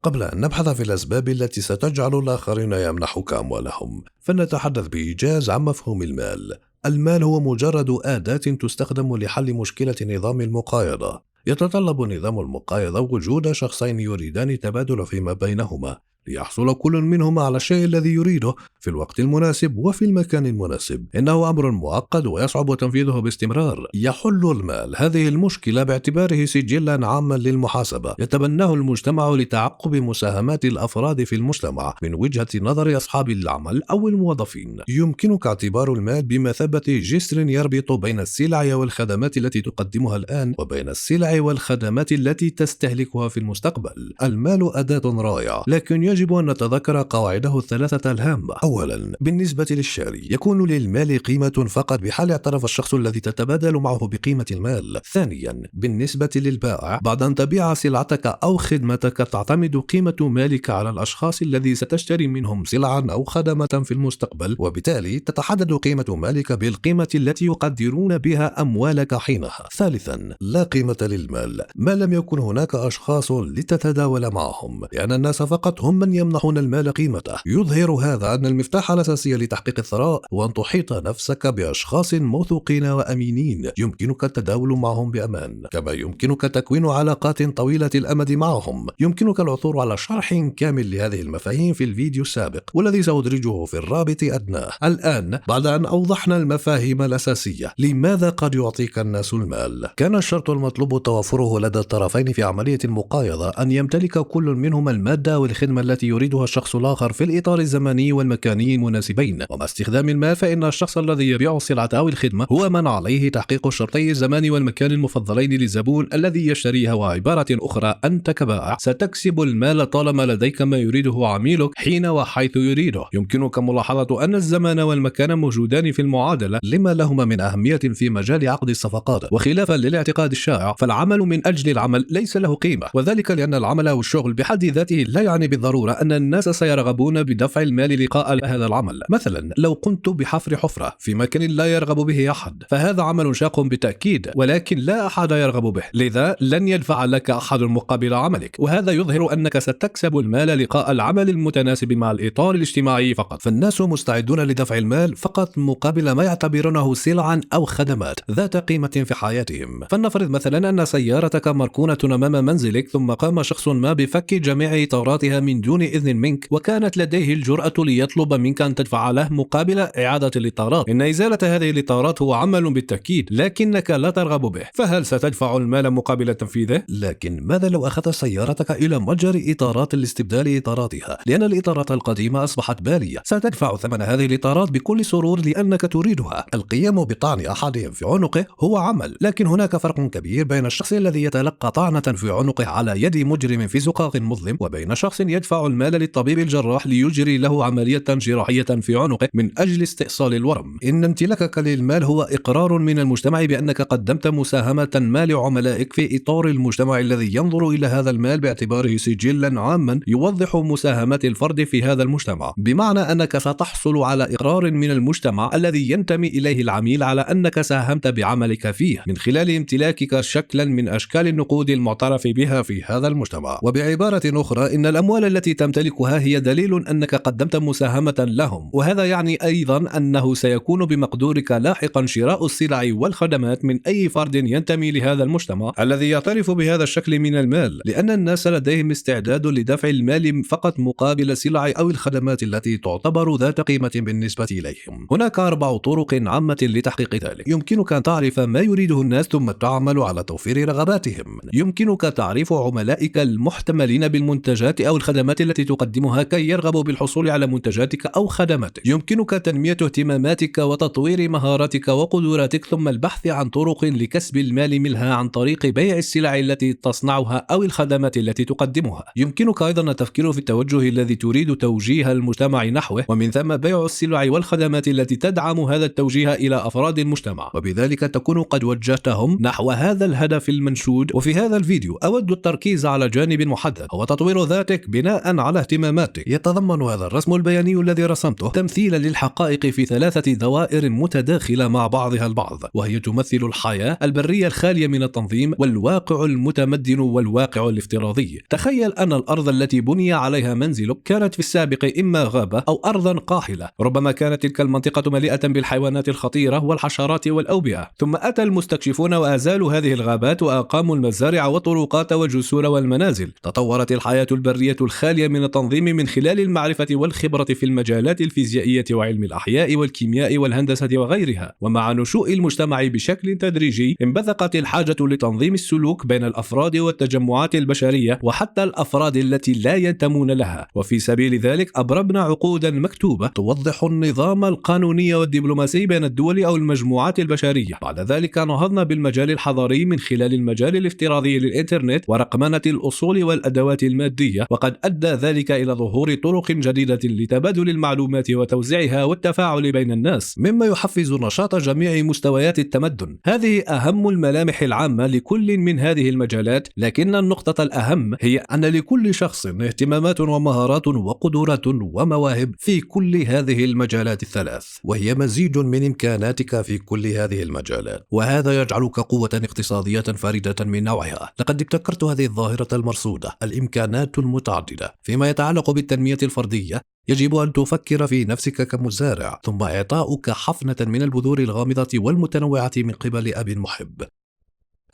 قبل أن نبحث في الأسباب التي ستجعل الآخرين يمنحوك أموالهم، فلنتحدث بإيجاز عن مفهوم المال. المال هو مجرد أداة تستخدم لحل مشكلة نظام المقايضة. يتطلب نظام المقايضة وجود شخصين يريدان التبادل فيما بينهما، ليحصل كل منهما على الشيء الذي يريده في الوقت المناسب وفي المكان المناسب. إنه أمر معقد ويصعب تنفيذه باستمرار. يحل المال هذه المشكلة باعتباره سجلا عاما للمحاسبة يتبناه المجتمع لتعقب مساهمات الأفراد في المجتمع من وجهة نظر أصحاب العمل أو الموظفين. يمكنك اعتبار المال بمثابة جسر يربط بين السلع والخدمات التي تقدمها الآن وبين السلع والخدمات التي تستهلكها في المستقبل. المال أداة رائعة، لكن يجب أن نتذكر قواعده الثلاثة الهامة. أولا، بالنسبة للشاري يكون للمال قيمة فقط بحال اعترف الشخص الذي تتبادل معه بقيمة المال. ثانيا، بالنسبة للبائع بعد أن تبيع سلعتك أو خدمتك تعتمد قيمة مالك على الأشخاص الذي ستشتري منهم سلعا أو خدمة في المستقبل، وبالتالي تتحدد قيمة مالك بالقيمة التي يقدرون بها أموالك حينها. ثالثا، لا قيمة للمال ما لم يكن هناك أشخاص لتتداول معهم، لأن الناس فقط هم من يمنحون المال قيمته. يظهر هذا أن المفتاح الأساسي لتحقيق الثراء هو أن تحيط نفسك بأشخاص موثوقين وأمينين يمكنك التداول معهم بأمان، كما يمكنك تكوين علاقات طويلة الأمد معهم. يمكنك العثور على شرح كامل لهذه المفاهيم في الفيديو السابق، والذي سأدرجه في الرابط أدناه. الآن بعد أن أوضحنا المفاهيم الأساسية، لماذا قد يعطيك الناس المال؟ كان الشرط المطلوب توفره لدى الطرفين في عملية المقايضة أن يمتلك كل منهما المادة والخدمة التي يريدها الشخص الآخر في الإطار الزمني والمكاني المناسبين. ومع استخدام المال فإن الشخص الذي يبيع السلعة أو الخدمة هو من عليه تحقيق الشرطي الزمان والمكان المفضلين للزبون الذي يشتريها. وعبارة أخرى، أنت كبائع ستكسب المال طالما لديك ما يريده عميلك حين وحيث يريده. يمكنك ملاحظة أن الزمان والمكان موجودان في المعادلة لما لهما من أهمية في مجال عقد الصفقات. وخلافا للاعتقاد الشائع، فالعمل من أجل العمل ليس له قيمة، وذلك لأن العمل أو الشغل بحد ذاته لا يعني بالضرورة أن الناس سيرغبون بدفع المال لقاء هذا العمل. مثلا، لو قمت بحفر حفرة في مكان لا يرغب به أحد فهذا عمل شاق بالتأكيد، ولكن لا أحد يرغب به، لذا لن يدفع لك أحد مقابل عملك. وهذا يظهر أنك ستكسب المال لقاء العمل المتناسب مع الإطار الاجتماعي فقط. فالناس مستعدون لدفع المال فقط مقابل ما يعتبرونه سلعا أو خدمات ذات قيمة في حياتهم. فلنفرض مثلا أن سيارتك مركونة أمام منزلك، ثم قام شخص ما بفك جميع إطاراتها من دون إذن منك، وكانت لديه الجرأة ليطلب منك أن تدفع له مقابل إعادة الإطارات. إن إزالة هذه الإطارات هو عمل بالتأكيد، لكنك لا ترغب به، فهل ستدفع المال مقابل تنفيذه؟ لكن ماذا لو أخذت سيارتك إلى متجر إطارات لاستبدال إطاراتها، لأن الإطارات القديمة أصبحت بالية؟ ستدفع ثمن هذه الإطارات بكل سرور لأنك تريدها. القيام بطعن أحدهم في عنقه هو عمل، لكن هناك فرق كبير بين الشخص الذي يتلقى طعنة في عنقه على يد مجرم في زقاق مظلم، وبين شخص يدفع المال للطبيب الجراح ليجري له عملية جراحية في عنقه من أجل استئصال الورم. إن امتلاكك للمال هو إقرار من المجتمع بأنك قدمت مساهمة ما لعملائك في إطار المجتمع الذي ينظر إلى هذا المال باعتباره سجلا عاما يوضح مساهمة الفرد في هذا المجتمع، بمعنى أنك ستحصل على إقرار من المجتمع الذي ينتمي إليه العميل على أنك ساهمت بعملك فيه من خلال امتلاكك شكلا من أشكال النقود المعترف بها في هذا المجتمع. وبعبارة أخرى، إن الأموال التي تمتلكها هي دليل أنك قدمت مساهمة لهم، وهذا يعني أيضا أنه سيكون بمقدورك لاحقا شراء السلع والخدمات من أي فرد ينتمي لهذا المجتمع الذي يعترف بهذا الشكل من المال، لأن الناس لديهم استعداد لدفع المال فقط مقابل السلع أو الخدمات التي تعتبر ذات قيمة بالنسبة إليهم. هناك 4 طرق عامة لتحقيق ذلك. يمكنك أن تعرف ما يريده الناس ثم تعمل على توفير رغباتهم. يمكنك تعريف عملائك المحتملين بالمنتجات أو الخدمات التي تقدمها كي يرغبوا بالحصول على منتجاتك أو خدماتك. يمكنك تنمية اهتماماتك وتطوير مهاراتك وقدراتك، ثم البحث عن طرق لكسب المال منها عن طريق بيع السلع التي تصنعها أو الخدمات التي تقدمها. يمكنك أيضا التفكير في التوجه الذي تريد توجيه المجتمع نحوه، ومن ثم بيع السلع والخدمات التي تدعم هذا التوجيه إلى أفراد المجتمع، وبذلك تكون قد وجهتهم نحو هذا الهدف المنشود. وفي هذا الفيديو أود التركيز على جانب محدد، هو تطوير ذاتك بناء على اهتماماتك. يتضمن هذا الرسم البياني الفيديو الذي رسمته تمثيلا للحقائق في 3 دوائر متداخلة مع بعضها البعض، وهي تمثل الحياة البرية الخالية من التنظيم والواقع المتمدن والواقع الافتراضي. تخيل أن الأرض التي بني عليها منزلك كانت في السابق إما غابة أو أرضا قاحلة، ربما كانت تلك المنطقة مليئة بالحيوانات الخطيرة والحشرات والأوبئة، ثم أتى المستكشفون وأزالوا هذه الغابات وأقاموا المزارع والطرقات والجسور والمنازل. تطورت الحياة البرية الخالية من التنظيم من خلال المعرفة والخبرة في المجالات الفيزيائية وعلم الأحياء والكيمياء والهندسة وغيرها. ومع نشوء المجتمع بشكل تدريجي انبثقت الحاجة لتنظيم السلوك بين الأفراد والتجمعات البشرية وحتى الأفراد التي لا ينتمون لها، وفي سبيل ذلك أبرمنا عقودا مكتوبة توضح النظام القانوني والدبلوماسي بين الدول أو المجموعات البشرية. بعد ذلك نهضنا بالمجال الحضاري من خلال المجال الافتراضي للإنترنت ورقمنة الأصول والأدوات المادية، وقد أدى ذلك إلى ظهور طرق جديدة لتبادل المعلومات وتوزيعها والتفاعل بين الناس، مما يحفز نشاط جميع مستويات التمدن. هذه أهم الملامح العامة لكل من هذه المجالات، لكن النقطة الأهم هي أن لكل شخص اهتمامات ومهارات وقدرات ومواهب في كل هذه المجالات الثلاث، وهي مزيج من إمكاناتك في كل هذه المجالات، وهذا يجعلك قوة اقتصادية فريدة من نوعها. لقد ابتكرت هذه الظاهرة المرصودة، الإمكانات المتعددة. فيما يتعلق بالتنمية الفردية يجب أن تفكر في نفسك كمزارع، ثم إعطاؤك حفنة من البذور الغامضة والمتنوعة من قبل أب محب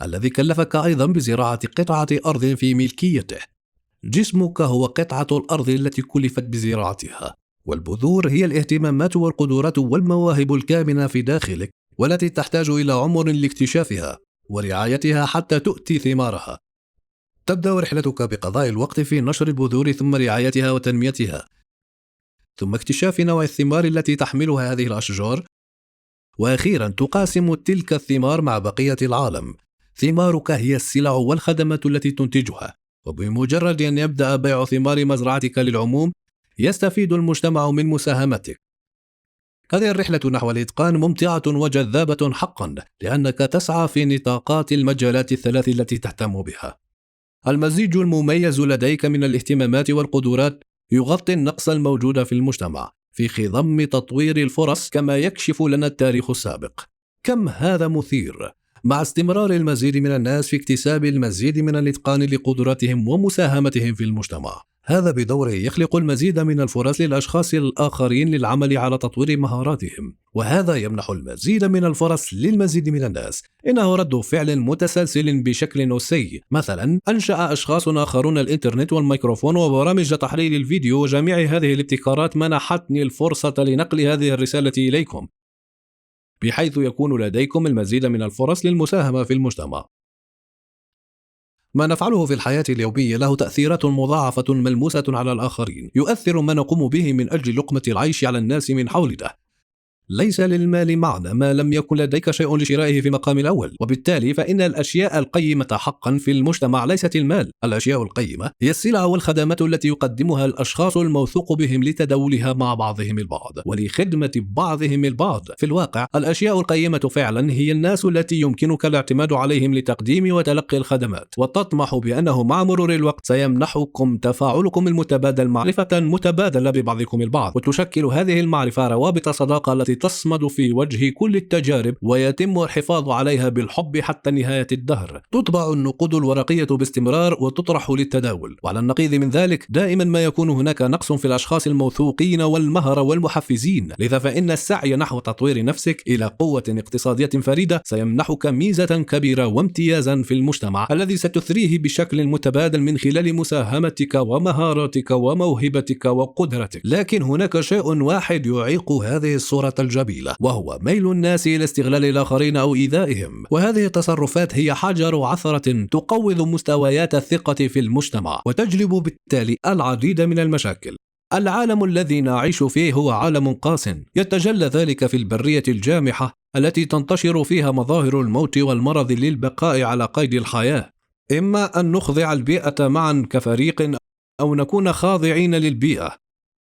الذي كلفك أيضا بزراعة قطعة أرض في ملكيته. جسمك هو قطعة الأرض التي كلفت بزراعتها، والبذور هي الاهتمامات والقدرات والمواهب الكامنة في داخلك، والتي تحتاج إلى عمر لاكتشافها ورعايتها حتى تؤتي ثمارها. تبدأ رحلتك بقضاء الوقت في نشر البذور، ثم رعايتها وتنميتها، ثم اكتشاف نوع الثمار التي تحملها هذه الأشجار، وأخيرا تقاسم تلك الثمار مع بقية العالم. ثمارك هي السلع والخدمات التي تنتجها، وبمجرد أن يبدأ بيع ثمار مزرعتك للعموم يستفيد المجتمع من مساهمتك. هذه الرحلة نحو الإتقان ممتعة وجذابة حقا، لأنك تسعى في نطاقات المجالات الثلاث التي تهتم بها. المزيج المميز لديك من الاهتمامات والقدرات يغطي النقص الموجود في المجتمع في خضم تطوير الفرص، كما يكشف لنا التاريخ السابق. كم هذا مثير، مع استمرار المزيد من الناس في اكتساب المزيد من الإتقان لقدراتهم ومساهمتهم في المجتمع. هذا بدوره يخلق المزيد من الفرص للأشخاص الآخرين للعمل على تطوير مهاراتهم، وهذا يمنح المزيد من الفرص للمزيد من الناس. إنه رد فعل متسلسل بشكل أسي. مثلا أنشأ أشخاص آخرون الإنترنت والميكروفون وبرامج تحليل الفيديو، وجميع هذه الابتكارات منحتني الفرصة لنقل هذه الرسالة إليكم، بحيث يكون لديكم المزيد من الفرص للمساهمة في المجتمع. ما نفعله في الحياة اليومية له تأثيرات مضاعفة ملموسة على الآخرين، يؤثر ما نقوم به من أجل لقمة العيش على الناس من حولنا. ليس للمال معنى ما لم يكن لديك شيء لشرائه في مقام الأول، وبالتالي فإن الأشياء القيمة حقا في المجتمع ليست المال. الأشياء القيمة هي السلع والخدمات التي يقدمها الأشخاص الموثوق بهم لتداولها مع بعضهم البعض ولخدمة بعضهم البعض. في الواقع الأشياء القيمة فعلا هي الناس التي يمكنك الاعتماد عليهم لتقديم وتلقي الخدمات، وتطمح بأنه مع مرور الوقت سيمنحكم تفاعلكم المتبادل معرفة متبادلة ببعضكم البعض، وتشكل هذه المعرفة روابط صداقة التي تصمد في وجه كل التجارب، ويتم الحفاظ عليها بالحب حتى نهاية الدهر. تطبع النقود الورقية باستمرار وتطرح للتداول، وعلى النقيض من ذلك دائما ما يكون هناك نقص في الأشخاص الموثوقين والمهرة والمحفزين. لذا فإن السعي نحو تطوير نفسك إلى قوة اقتصادية فريدة سيمنحك ميزة كبيرة وامتيازا في المجتمع الذي ستثريه بشكل متبادل من خلال مساهمتك ومهاراتك وموهبتك وقدرتك. لكن هناك شيء واحد يعيق هذه الصورة الجميلة، وهو ميل الناس إلى استغلال الآخرين أو إيذائهم. وهذه التصرفات هي حجر عثرة تقوض مستويات الثقة في المجتمع، وتجلب بالتالي العديد من المشاكل. العالم الذي نعيش فيه هو عالم قاس، يتجلى ذلك في البرية الجامحة التي تنتشر فيها مظاهر الموت والمرض للبقاء على قيد الحياة. إما أن نخضع البيئة معا كفريق، أو نكون خاضعين للبيئة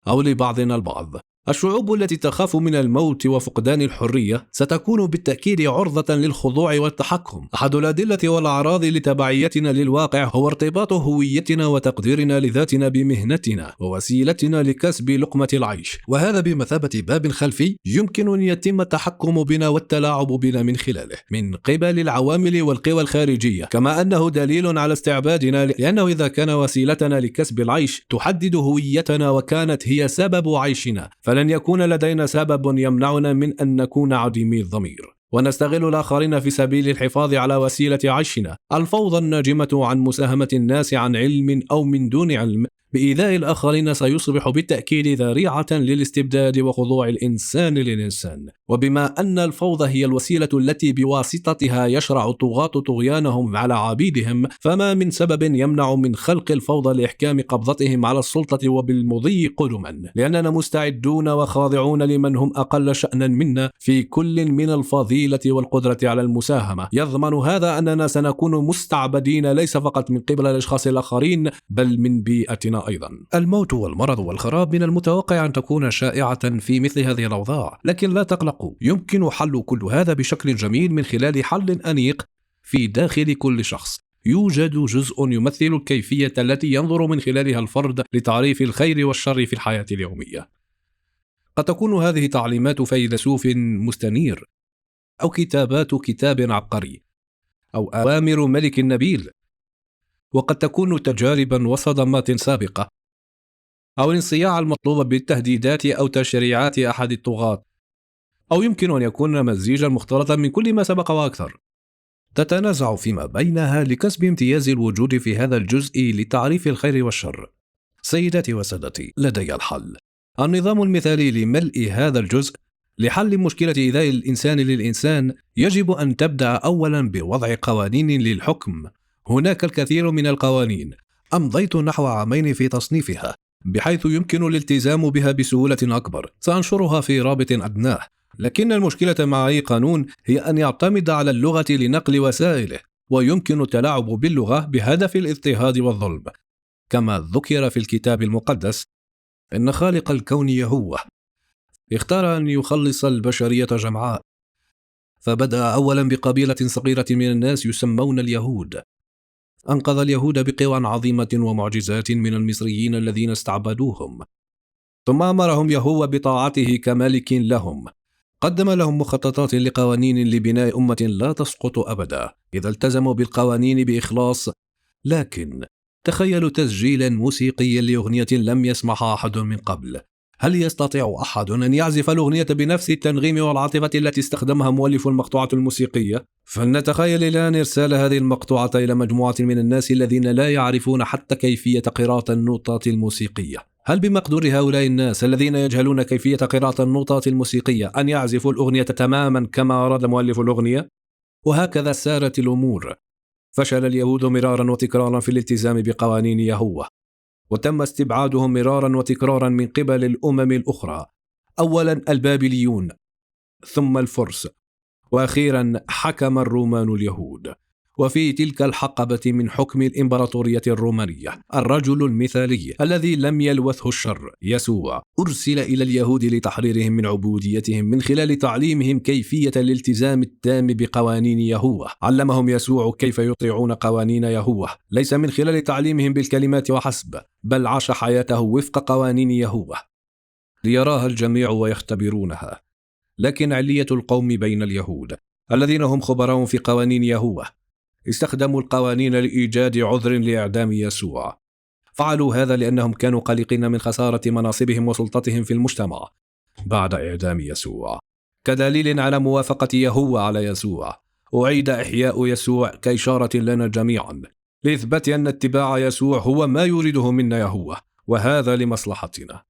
أو لبعضنا البعض. الشعوب التي تخاف من الموت وفقدان الحرية ستكون بالتأكيد عرضة للخضوع والتحكم. أحد الأدلة والأعراض لتبعيتنا للواقع هو ارتباط هويتنا وتقديرنا لذاتنا بمهنتنا ووسيلتنا لكسب لقمة العيش، وهذا بمثابة باب خلفي يمكن أن يتم التحكم بنا والتلاعب بنا من خلاله من قبل العوامل والقوى الخارجية، كما أنه دليل على استعبادنا، لأنه إذا كان وسيلتنا لكسب العيش تحدد هويتنا وكانت هي سبب عيشنا، فلن يكون لدينا سبب يمنعنا من أن نكون عديمي الضمير ونستغل الآخرين في سبيل الحفاظ على وسيلة عيشنا. الفوضى الناجمة عن مساهمة الناس عن علم أو من دون علم بإيذاء الآخرين سيصبح بالتأكيد ذريعة للاستبداد وخضوع الإنسان للإنسان، وبما أن الفوضى هي الوسيلة التي بواسطتها يشرع الطغاة طغيانهم على عبيدهم، فما من سبب يمنع من خلق الفوضى لإحكام قبضتهم على السلطة وبالمضي قدما، لأننا مستعدون وخاضعون لمن هم أقل شأنا منا في كل من الفضيلة والقدرة على المساهمة. يضمن هذا أننا سنكون مستعبدين ليس فقط من قبل الأشخاص الآخرين بل من بيئتنا أيضا. الموت والمرض والخراب من المتوقع أن تكون شائعة في مثل هذه الأوضاع، لكن لا تقلقوا، يمكن حل كل هذا بشكل جميل من خلال حل أنيق في داخل كل شخص. يوجد جزء يمثل الكيفية التي ينظر من خلالها الفرد لتعريف الخير والشر في الحياة اليومية. قد تكون هذه تعليمات فيلسوف مستنير، أو كتابات كتاب عبقري، أو أوامر ملك نبيل، وقد تكون تجاربا وصدمات سابقة، أو الانصياع المطلوب بالتهديدات أو تشريعات أحد الطغاة، أو يمكن أن يكون مزيجا مختلطا من كل ما سبق وأكثر، تتنازع فيما بينها لكسب امتياز الوجود في هذا الجزء لتعريف الخير والشر. سيداتي وسادتي، لدي الحل، النظام المثالي لملء هذا الجزء. لحل مشكلة إيذاء الإنسان للإنسان يجب أن تبدأ أولا بوضع قوانين للحكم. هناك الكثير من القوانين، أمضيت نحو عامين في تصنيفها بحيث يمكن الالتزام بها بسهولة أكبر. سأنشرها في رابط أدناه، لكن المشكلة مع أي قانون هي أن يعتمد على اللغة لنقل وسائله، ويمكن التلاعب باللغة بهدف الاضطهاد والظلم. كما ذكر في الكتاب المقدس إن خالق الكون يهوه اختار أن يخلص البشرية جمعاء، فبدأ أولا بقبيلة صغيرة من الناس يسمون اليهود. أنقذ اليهود بقوى عظيمة ومعجزات من المصريين الذين استعبدوهم، ثم أمرهم يهوه بطاعته كملك لهم. قدم لهم مخططات لقوانين لبناء أمة لا تسقط أبدا إذا التزموا بالقوانين بإخلاص. لكن تخيلوا تسجيلا موسيقيا لأغنية لم يسمعها أحد من قبل. هل يستطيع أحد أن يعزف الأغنية بنفس التنغيم والعاطفة التي استخدمها مؤلف المقطوعة الموسيقية؟ فلنتخيل الآن إرسال هذه المقطوعة إلى مجموعة من الناس الذين لا يعرفون حتى كيفية قراءة النوتات الموسيقية. هل بمقدور هؤلاء الناس الذين يجهلون كيفية قراءة النوتات الموسيقية أن يعزفوا الأغنية تماما كما أراد مؤلف الأغنية؟ وهكذا سارت الأمور. فشل اليهود مرارا وتكرارا في الالتزام بقوانين يهوه، وتم استبعادهم مرارا وتكرارا من قبل الأمم الأخرى، أولا البابليون، ثم الفرس، وأخيرا حكم الرومان اليهود. وفي تلك الحقبة من حكم الإمبراطورية الرومانية، الرجل المثالي الذي لم يلوثه الشر يسوع أرسل إلى اليهود لتحريرهم من عبوديتهم من خلال تعليمهم كيفية الالتزام التام بقوانين يهوه. علمهم يسوع كيف يطيعون قوانين يهوه، ليس من خلال تعليمهم بالكلمات وحسب، بل عاش حياته وفق قوانين يهوه ليراها الجميع ويختبرونها. لكن علية القوم بين اليهود الذين هم خبراء في قوانين يهوه استخدموا القوانين لإيجاد عذر لإعدام يسوع. فعلوا هذا لأنهم كانوا قلقين من خسارة مناصبهم وسلطتهم في المجتمع بعد إعدام يسوع. كدليل على موافقة يهوه على يسوع، أعيد إحياء يسوع كإشارة لنا جميعا لإثبات أن اتباع يسوع هو ما يريده منا يهوه، وهذا لمصلحتنا.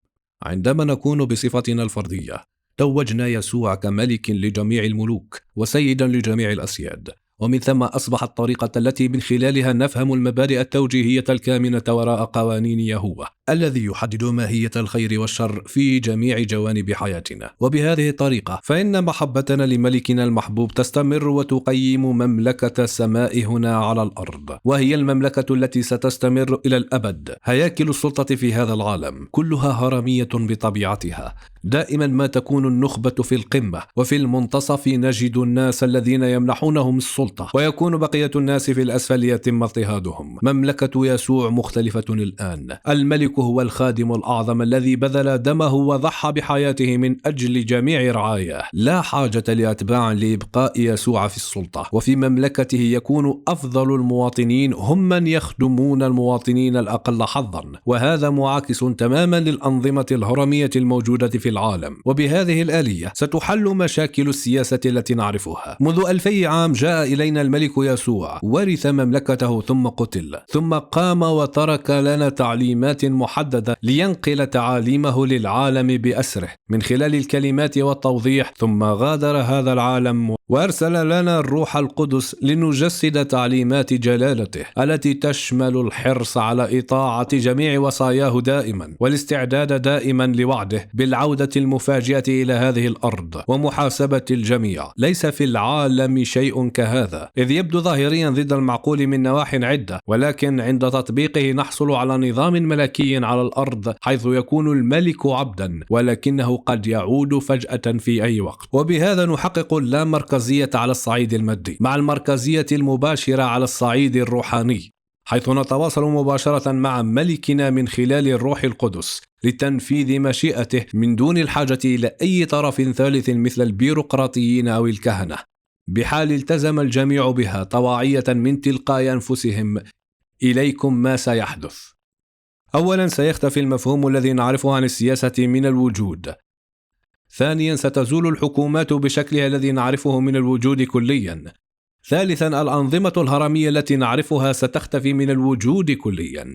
عندما نكون بصفتنا الفردية توجنا يسوع كملك لجميع الملوك وسيدا لجميع الأسياد، ومن ثم أصبحت الطريقة التي من خلالها نفهم المبادئ التوجيهية الكامنة وراء قوانين يهوه الذي يحدد ماهية الخير والشر في جميع جوانب حياتنا. وبهذه الطريقة فإن محبتنا لملكنا المحبوب تستمر وتقيم مملكة السماء هنا على الأرض، وهي المملكة التي ستستمر إلى الأبد. هياكل السلطة في هذا العالم كلها هرمية بطبيعتها، دائما ما تكون النخبة في القمة، وفي المنتصف نجد الناس الذين يمنحونهم السلطة، ويكون بقية الناس في الأسفل يتم اضطهادهم. مملكة يسوع مختلفة الآن. الملك هو الخادم الأعظم الذي بذل دمه وضحى بحياته من أجل جميع رعاياه. لا حاجة لأتباع لإبقاء يسوع في السلطة، وفي مملكته يكون أفضل المواطنين هم من يخدمون المواطنين الأقل حظا، وهذا معاكس تماما للأنظمة الهرمية الموجودة في العالم. وبهذه الآلية ستحل مشاكل السياسة التي نعرفها. منذ 2000 عام جاء إلينا الملك يسوع، ورث مملكته ثم قتل، ثم قام وترك لنا تعليمات محددة لينقل تعاليمه للعالم بأسره من خلال الكلمات والتوضيح، ثم غادر هذا العالم وأرسل لنا الروح القدس لنجسد تعليمات جلالته التي تشمل الحرص على إطاعة جميع وصاياه دائما، والاستعداد دائما لوعده بالعودة المفاجئة إلى هذه الأرض ومحاسبة الجميع. ليس في العالم شيء كهذا، إذ يبدو ظاهريا ضد المعقول من نواح عدة، ولكن عند تطبيقه نحصل على نظام ملكي على الأرض حيث يكون الملك عبدا، ولكنه قد يعود فجأة في أي وقت. وبهذا نحقق اللامركزية على الصعيد المادي مع المركزية المباشرة على الصعيد الروحاني، حيث نتواصل مباشرة مع ملكنا من خلال الروح القدس لتنفيذ مشيئته من دون الحاجة إلى أي طرف ثالث مثل البيروقراطيين أو الكهنة، بحال التزم الجميع بها طواعية من تلقاء أنفسهم. إليكم ما سيحدث. أولا، سيختفي المفهوم الذي نعرفه عن السياسة من الوجود. ثانيا، ستزول الحكومات بشكلها الذي نعرفه من الوجود كليا. ثالثا، الأنظمة الهرمية التي نعرفها ستختفي من الوجود كليا.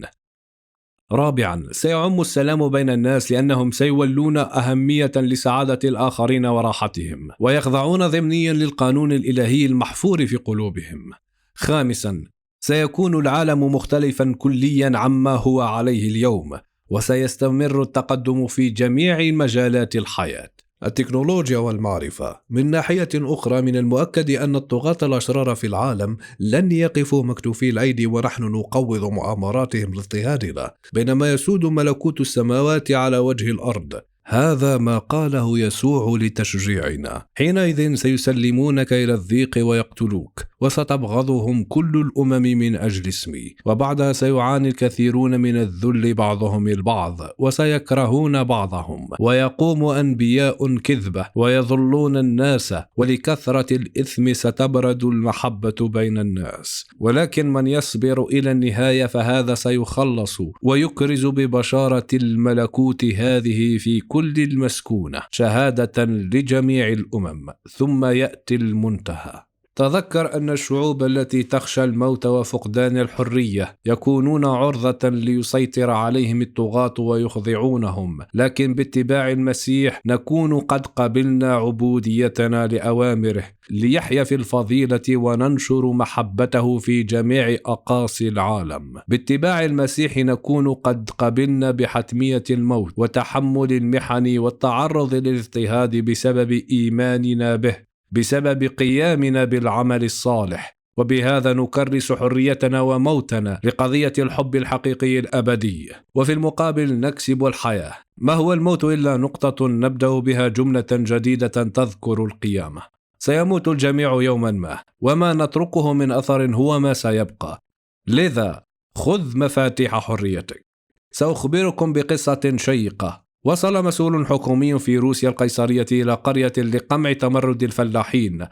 رابعا، سيعم السلام بين الناس لأنهم سيولون أهمية لسعادة الآخرين وراحتهم، ويخضعون ضمنيا للقانون الإلهي المحفور في قلوبهم. خامسا، سيكون العالم مختلفا كليا عما هو عليه اليوم، وسيستمر التقدم في جميع مجالات الحياة. التكنولوجيا والمعرفة. من ناحية أخرى، من المؤكد أن الطغاة الأشرار في العالم لن يقفوا مكتوفي الأيدي ونحن نقوض مؤامراتهم لاضطهادنا، بينما يسود ملكوت السماوات على وجه الأرض. هذا ما قاله يسوع لتشجيعنا. حينئذ سيسلمونك إلى الضيق ويقتلوك، وستبغضهم كل الأمم من أجل اسمي، وبعدها سيعاني الكثيرون من الذل بعضهم البعض، وسيكرهون بعضهم، ويقوم أنبياء كذبة ويضلون الناس، ولكثرة الإثم ستبرد المحبة بين الناس. ولكن من يصبر إلى النهاية فهذا سيخلص ويكرز ببشارة الملكوت هذه في كل المسكونة شهادة لجميع الأمم، ثم يأتي المنتهى. تذكر أن الشعوب التي تخشى الموت وفقدان الحرية يكونون عرضة ليسيطر عليهم الطغاة ويخضعونهم، لكن باتباع المسيح نكون قد قبلنا عبوديتنا لأوامره ليحيا في الفضيلة وننشر محبته في جميع أقاصي العالم. باتباع المسيح نكون قد قبلنا بحتمية الموت وتحمل المحن والتعرض للاضطهاد بسبب إيماننا به، بسبب قيامنا بالعمل الصالح، وبهذا نكرس حريتنا وموتنا لقضية الحب الحقيقي الأبدي، وفي المقابل نكسب الحياة. ما هو الموت إلا نقطة نبدأ بها جملة جديدة تذكر القيامة. سيموت الجميع يوما ما، وما نتركه من أثر هو ما سيبقى. لذا خذ مفاتيح حريتك. سأخبركم بقصة شيقة. وصل مسؤول حكومي في روسيا القيصرية إلى قرية لقمع تمرد الفلاحين،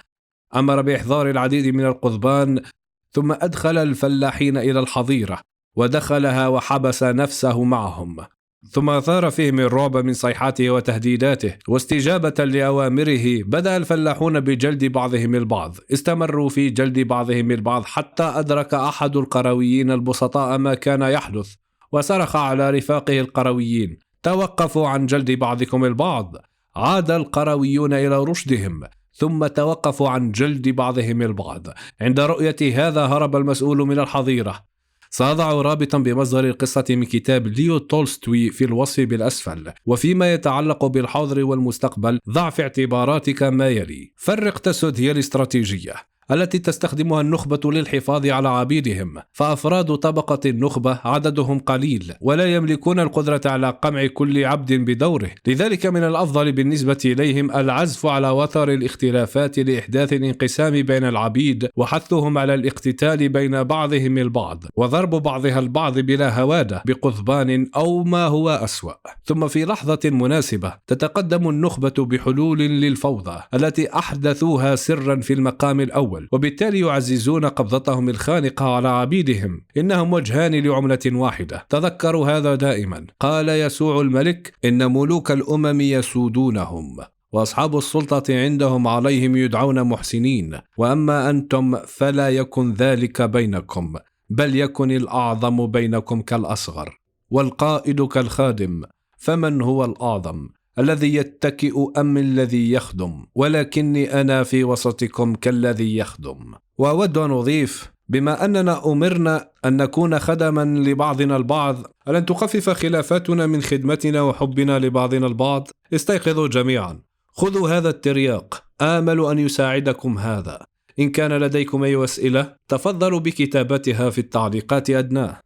أمر بإحضار العديد من القضبان، ثم أدخل الفلاحين إلى الحظيرة ودخلها وحبس نفسه معهم، ثم ثار فيهم الرعب من صيحاته وتهديداته. واستجابة لأوامره بدأ الفلاحون بجلد بعضهم البعض. استمروا في جلد بعضهم البعض حتى أدرك أحد القرويين البسطاء ما كان يحدث، وصرخ على رفاقه القرويين: توقفوا عن جلد بعضكم البعض. عاد القرويون إلى رشدهم، ثم توقفوا عن جلد بعضهم البعض. عند رؤية هذا هرب المسؤول من الحظيرة. سأضع رابطا بمصدر القصة من كتاب ليو تولستوي في الوصف بالأسفل. وفيما يتعلق بالحاضر والمستقبل ضع في اعتباراتك ما يلي: فرق تسد هي الاستراتيجية التي تستخدمها النخبة للحفاظ على عبيدهم، فأفراد طبقة النخبة عددهم قليل ولا يملكون القدرة على قمع كل عبد بدوره، لذلك من الأفضل بالنسبة إليهم العزف على وتر الاختلافات لإحداث الانقسام بين العبيد وحثهم على الاقتتال بين بعضهم البعض وضرب بعضها البعض بلا هوادة بقضبان أو ما هو أسوأ. ثم في لحظة مناسبة تتقدم النخبة بحلول للفوضى التي أحدثوها سرا في المقام الأول، وبالتالي يعززون قبضتهم الخانقة على عبيدهم. إنهم وجهان لعملة واحدة، تذكروا هذا دائما. قال يسوع الملك: إن ملوك الأمم يسودونهم وأصحاب السلطة عندهم عليهم يدعون محسنين، وأما أنتم فلا يكن ذلك بينكم، بل يكن الأعظم بينكم كالأصغر والقائد كالخادم. فمن هو الأعظم، الذي يتكئ أم الذي يخدم؟ ولكني أنا في وسطكم كالذي يخدم. وأود أن أضيف: بما أننا أمرنا أن نكون خدما لبعضنا البعض، ألن تخفف خلافاتنا من خدمتنا وحبنا لبعضنا البعض؟ استيقظوا جميعا، خذوا هذا الترياق، آمل أن يساعدكم هذا. إن كان لديكم أي أسئلة تفضلوا بكتابتها في التعليقات أدناه.